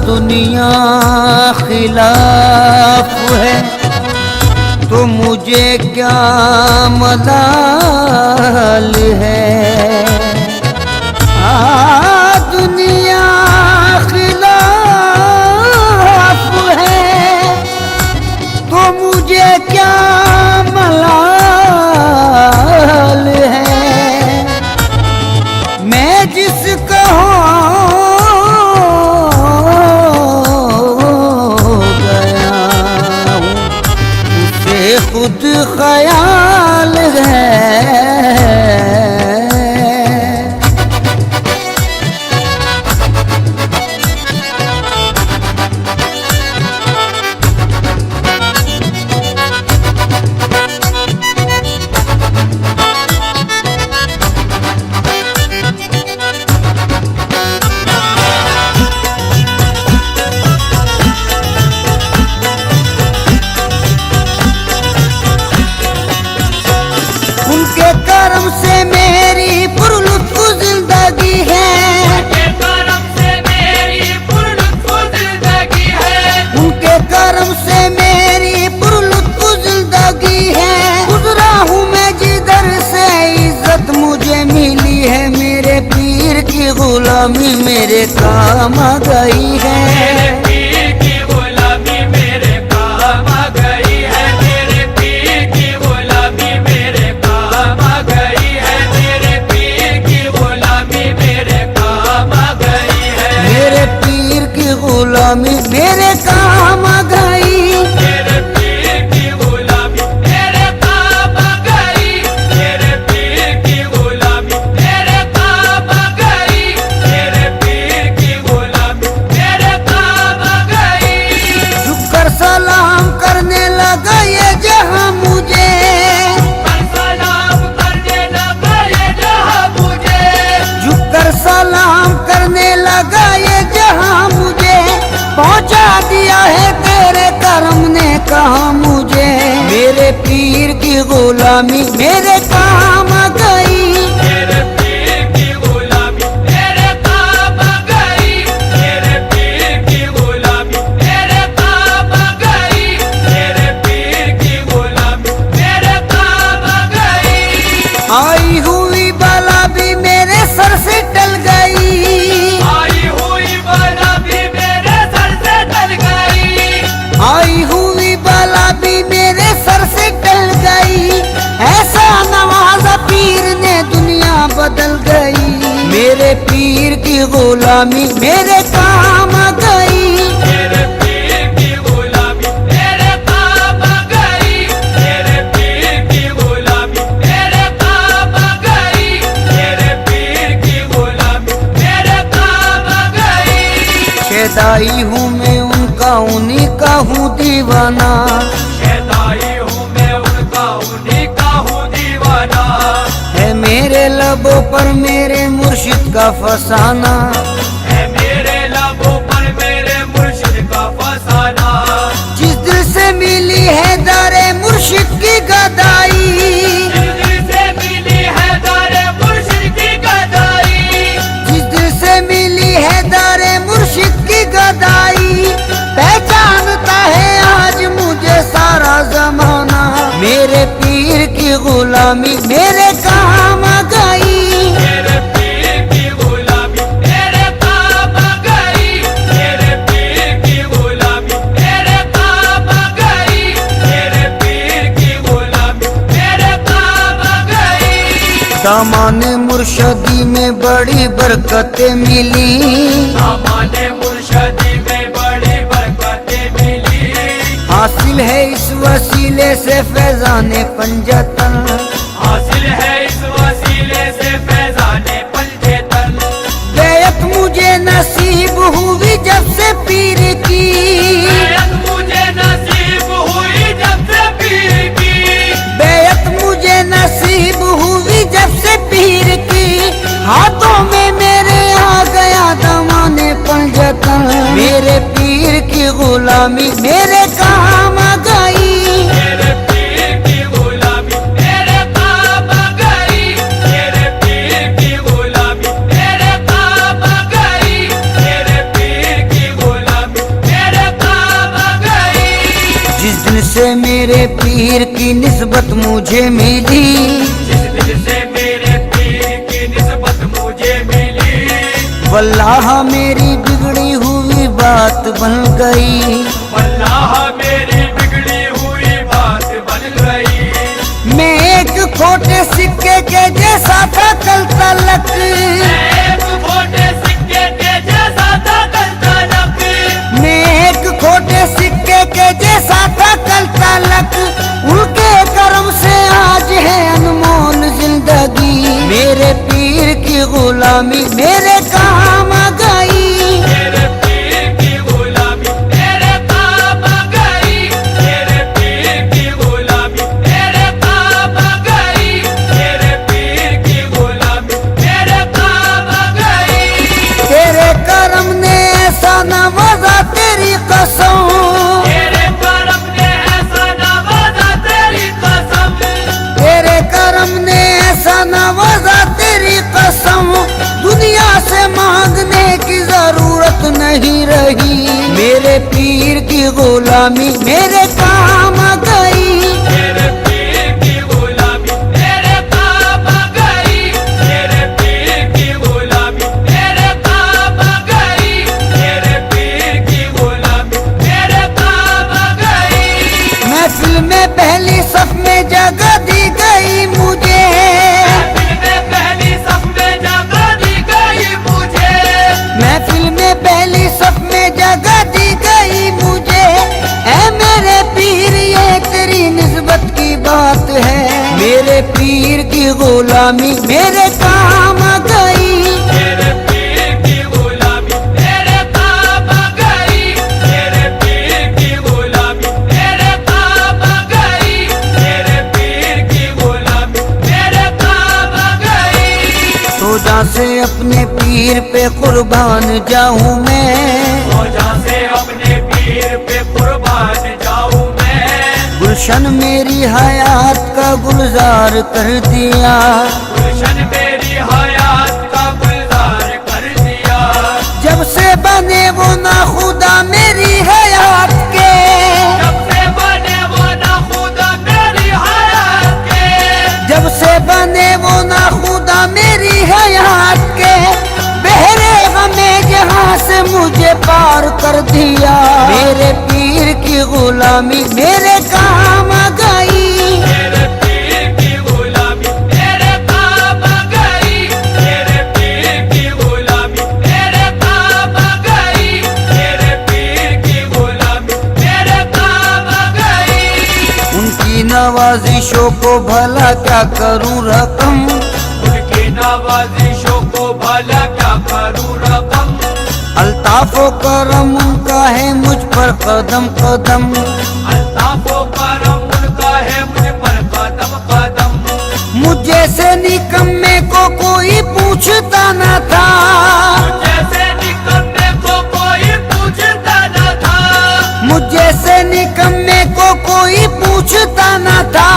दुनिया खिलाफ है तो मुझे क्या मलाल है। दुनिया खिलाफ है तो मुझे क्या मलाल है। मैं जिसका खुद ख्याल है। उनके कर्म से मेरी पुरलुत्फ जिंदगी है। उनके कर्म से मेरी पुरलुत्फ जिंदगी है। उनके कर्म से मेरी पुरलुत्फ जिंदगी है। गुजरा हूँ मैं जिधर से इज्जत मुझे मिली है। मेरे पीर की गुलामी मेरे काम आ गई है। गुलामी मेरे काम आ गई। मेरे पीर की गुलामी मेरे काम आ गई। मेरे पीर की गुलामी मेरे काम आ गई। मेरे पीर की गुलामी मेरे काम आ गई। झुककर सलाम करने लगा ये जहां मुझे। सलाम करने लगा ये जहां मुझे। झुककर सलाम करने लगा ये जहां मुझे। पहुंचा दिया है तेरे कर्म ने कहा मुझे। मेरे पीर की गुलामी मेरे काम आ गई। मेरे पीर की गुलामी मेरे काम आ गई। मेरे पीर की गुलामी मेरे काम आ गई। मेरे पीर की गुलामी मेरे काम आ गई। आई हुई बला भी मेरे सर से टल गई। आई हुई बला भी आई हुई बला भी मेरे सर से टल गई। ऐसा नवाजा पीर ने दुनिया बदल गई। मेरे पीर की गुलामी मेरे काम आ गई। मेरे पीर की गुलामी मेरे काम आ गई। मेरे पीर की गुलामी मेरे काम आ गई। मेरे पीर की गुलामी मेरे काम आ गई। शेदाई हूँ मैं उनका उन्हीं का हूँ दीवाना। शेदाई हूँ मैं उनका उन्हीं का हूँ दीवाना। है मेरे लबों पर मेरे मुर्शिद का फसाना। है मेरे लबों पर मेरे मुर्शिद का फसाना। जिस दिल से मिली है दारे मुर्शिद की गदाई। जिस दिल से मिली है दारे मुर्शिद की गदाई। जिस दिल से मिली है दारे मुर्शिद की गदाई। पहचानता है आज मुझे सारा जमाना। मेरे पीर की गुलामी मेरे काम आ गई। मेरे पीर की गुलामी मेरे काम आ गई। मेरे पीर की गुलामी मेरे काम आ गई। मेरे पीर की गुलामी मेरे काम आ गई। दामाने मुर्शदी में बड़ी बरकतें मिली। दामाने मुर्शदी में बड़ी बरकतें मिली। हासिल है इस वसीले से फैजाने पंजतन। हासिल है इस वसीले से फैजाने पंजतन। बेयत मुझे नसीब हुई बदल, मेरे पीर की गुलामी मेरे काम आ गई। मेरे पीर की गुलामी मेरे काम आ गई, मेरे पीर की गुलामी मेरे काम आ गई, मेरे पीर की गुलामी मेरे काम आ गई। जिस दिन से मेरे पीर की निस्बत मुझे मिली, जिस दिन से मेरे पीर की निस्बत मुझे मिली, वल्लाह मेरी बिगड़ी हुई बात बन गई। वल्लाह मेरी बिगड़ी हुई बात बन गई। मैं एक खोटे सिक्के के जैसा था कल तलक, एक खोटे सिक्के के जैसा था कल तलक, मैं एक खोटे सिक्के के जैसा था कल तलक। उनके करम से आज है अनमोल जिंदगी, मेरे पीर की गुलामी मेरे काम आ गई। मेरे पीर की गुलामी मेरे काम आ गई, मेरे पीर की गुलामी मेरे काम आ गई, मेरे पीर की गुलामी मेरे काम आ गई। तेरे करम ने ऐसा नवाजा तेरी कसम, तेरे करम ने ऐसा नवाजा तेरी कसम, तेरे करम ने ऐसा नवाजा तेरी कसम। दुनिया से मांगने की जरूरत नहीं रही, मेरे पीर की गुलामी मेरे काम आ गई। मेरे पीर की गुलामी मेरे काम आ गई, मेरे पीर की गुलामी मेरे काम आ गई, मेरे पीर की गुलामी मेरे काम आ गई। महफिल में पहली सफ में जगह दी गई मुझे, महफिल में पहली सफ में जगह दी गई मुझे, महफिल में पहली सफ में जगह दी गई मुझे। ऐ मेरे पीर ये तेरी निस्बत की बात है, मेरे पीर की गुलामी मेरे काम आ गई। मेरे पीर की गुलामी मेरे काम आ गई, मेरे पीर की गुलामी मेरे काम आ गई, मेरे पीर की गुलामी मेरे काम आ गई। सोजा से अपने पीर पे कुर्बान जाऊं मैं, मौजा से अपने पीर पे कुर्बान जाऊं मैं। गुलशन मेरी हयात का गुलजार कर दिया, गुलशन मेरी हयात का गुलजार कर दिया। जब से बने वो ना खुदा मेरी हयात के, जब से बने वो ना खुदा मेरी हयात के, जब से बने वो ना खुदा मेरी हयात के। बहरे हमें जहां से मुझे पार कर दिया, मेरे पीर की गुलामी मेरे काम आ गई। मेरे पीर की गुलामी मेरे काम आ गई, मेरे पीर की गुलामी मेरे काम आ गई, मेरे पीर की गुलामी मेरे काम आ गई। उनकी नवाजिशों को भला क्या करूं रकम, उनकी नवाजिशों को भला क्या करूं रकम। अल्ताफो करम उनका है मुझ पर कदम कदम, अल्ताफो करम उनका है मुझ पर कदम कदम। मुझ जैसे निकम्मे को कोई पूछता न था, जैसे निकम्मे को कोई पूछता न था, मुझ जैसे निकम्मे को कोई पूछता न था।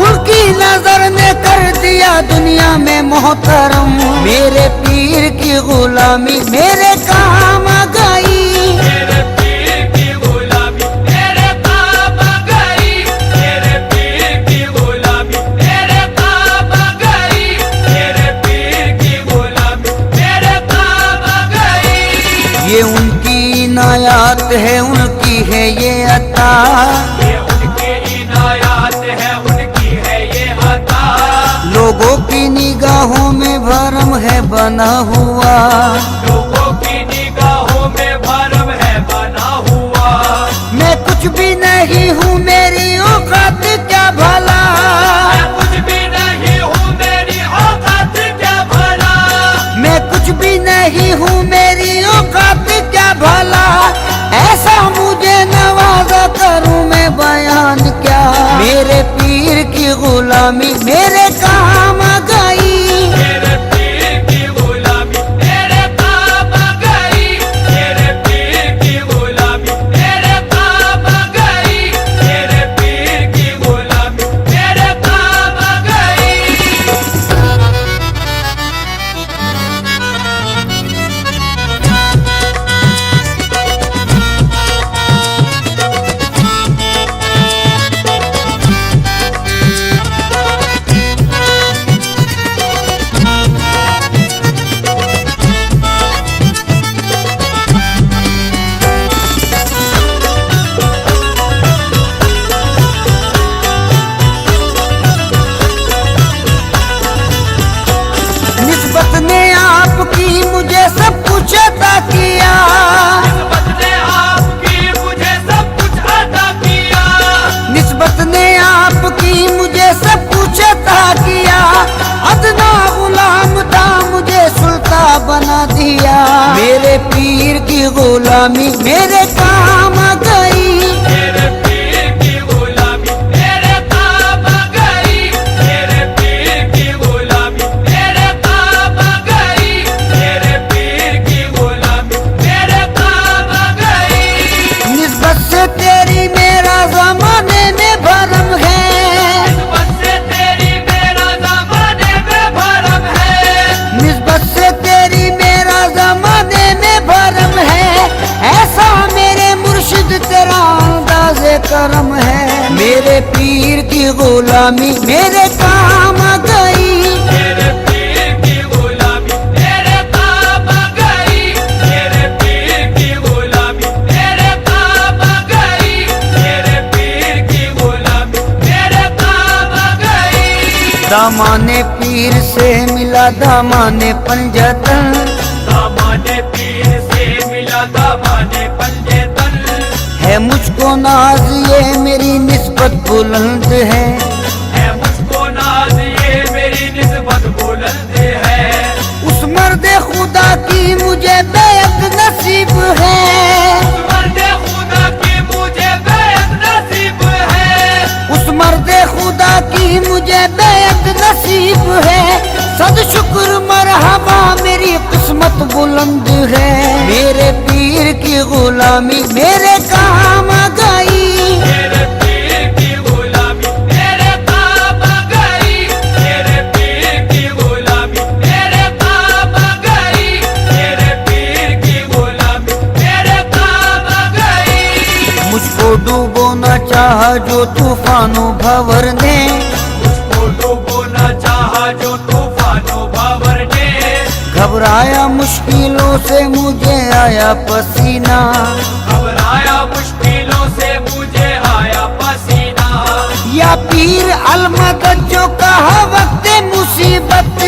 उनकी नजर ने कर दिया दुनिया में मोहतरम, मेरे पीर की गुलामी मेरे काम आ गई। मेरे पीर की गुलामी मेरे काम आ गई, मेरे पीर की गुलामी मेरे काम आ गई, मेरे पीर की गुलामी मेरे काम आ गई। ये उनकी इनायत है उनकी है ये अता, ये उनकी इनायत है उनकी है ये अता। लोगों की निगाहों में भरम है बना हुआ, लोगों की निगाहों में भरम है बना हुआ। मैं कुछ भी नहीं हूँ मेरी औकात क्या भला, मैं कुछ भी नहीं हूँ मेरी औकात क्या भला, मैं कुछ भी नहीं हूँ मेरी औकात क्या भला। ऐसा मुझे नवाजा करूँ मैं बयान क्या, मेरे पीर की गुलामी मेरे काम आ गई। मेरे पीर की गुलामी मेरे काम आ गई, मेरे पीर गुलामी मेरे काम गई। मेरे पीर की गुलामी मेरे काम गई। मेरे पीर की गुलामी मेरे काम गई। मेरे पीर की गुलामी मेरे काम गई। निस्बत से तेरी मेरा जमाने में भरम है। निस्बत से तेरी मेरा ज़माने में भरम है। निस्बत से तेरी मेरा जमाने में भरम है। ऐसा मेरे मुर्शिद तेरा अंदाज़े करम है। मेरे पीर की गुलामी मेरे काम गई। मेरे पीर की गुलामी मेरे काम गई। मेरे पीर की गुलामी मेरे काम गई। मेरे पीर की गुलामी मेरे काम गई। दामाने पीर से मिला दामाने पंजतन। दामाने पीर से मिला दामाने पंजेतन। है मुझको नाज ये मेरी निस्बत बुलंद है। मुझको नाज ये मेरी निस्बत बुलंद है। उस मर्द खुदा की मुझे बेअत नसीब है। मर्द खुदा की मुझे बेअत नसीब है। उस मर्द खुदा की मुझे बेअत नसीब है। सद शुक्र मरहबा मेरी किस्मत बुलंद है। मेरे पीर की गुलामी मेरे काम गई। मेरे पीर की गुलामी मेरे काम गई। मेरे पीर की गुलामी मेरे काम गई। मेरे पीर की गुलामी मेरे काम गई। मुझको डूबोना चाहा जो तूफानों भंवर ने। मुझको डूबोना चाहा जो तूफानों भंवर ने। घबराया मुश्किलों से मुझे आया पसीना। घबराया मुश्किलों से मुझे आया पसीना। या पीर अलमदद जो कहा वक्त मुसीबत।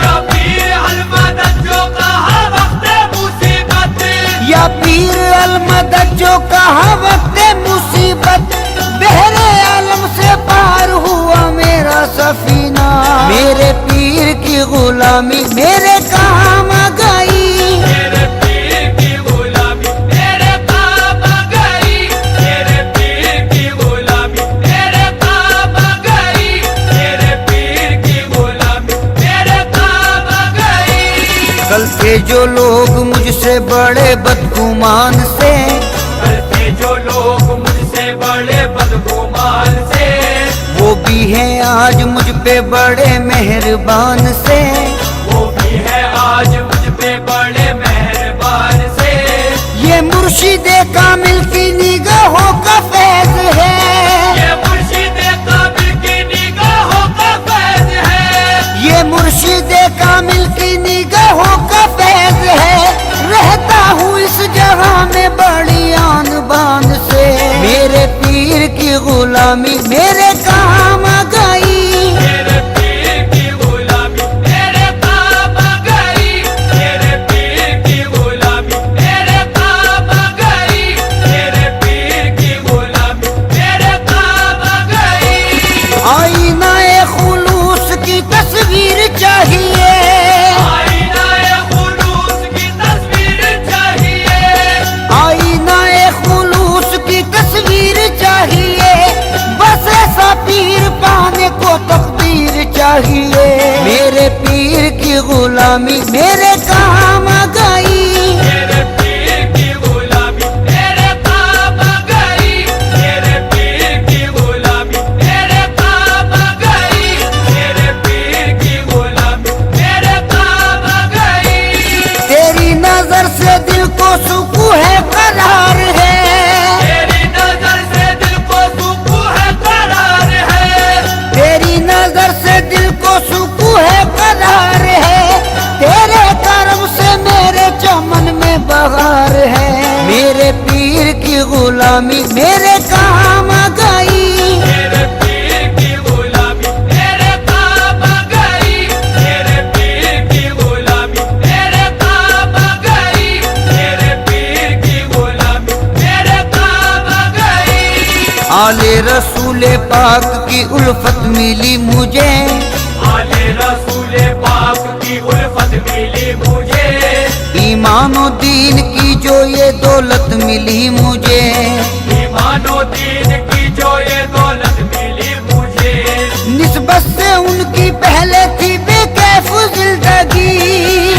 या पीर अलमदद जो कहा वक्त मुसीबत। या पीर अलमदद जो कहा वक्त मुसीबत। बहरे आलम से पार हुआ मेरा सफीना। मेरे पीर की गुलामी मेरे काम गई। मेरे पीर की गुलामी मेरे काम गई। मेरे पीर की गुलामी मेरे काम गई। मेरे पीर की गुलामी मेरे काम गई। कल के जो लोग मुझसे बड़े बदगुमान से। करते जो लोग मुझसे बड़े बदगुमान से। वो भी हैं आज मुझ पे बड़े मेहरबान से। वो भी है आज मुझ पे बड़े मेहरबान से। ये मुर्शिदे कामिल की निगाहों का फैज है। ये मुर्शिदे कामिल की निगाहों का फैज है। ये मुर्शिदे कामिल की निगाहों का फैज है। रहता हूँ इस जहां में बड़ी आन बान से। मेरे पीर की गुलामी मेरे काम गई। मेरे पीर की गुलामी मेरे काम गई। मेरे पीर की गुलामी मेरे काम गई। मेरे पीर की गुलामी मेरे काम गई। आईनाए खुलूस की तस्वीर चाहिए। आईनाए खुलूस की तस्वीर चाहिए। आईनाए खुलूस की तस्वीर चाहिए। बस ऐसा पीर पाने को तकदीर चाहिए। मेरे पीर की गुलामी मेरे काम गई। मेरे पीर की गुलामी मेरे काम गई। मेरे पीर की गुलामी मेरे काम गई। मेरे पीर की गुलामी मेरे काम गई। तेरी नजर से दिल को सुकून है करार है। तेरी नजर से दिल को सुकून है करार है। तेरी नजर से दिल को सुकून है करार है। तेरे करम से मेरे चमन में बहार है। मेरे पीर की गुलामी मेरे काम गई। मेरे पीर की गुलामी मेरे काम गई। मेरे पीर की गुलामी मेरे काम गई। मेरे पीर की गुलामी मेरे काम गई। आले रसूले पाक की उल्फत मिली मुझे। आले रसूले पाक की उल्फत मिली मुझे। ईमानो दीन की जो ये दौलत मिली मुझे, ईमानो दीन की जो ये दौलत मिली मुझे, निस्बत से उनकी पहले थी बेकैफ जिंदगी।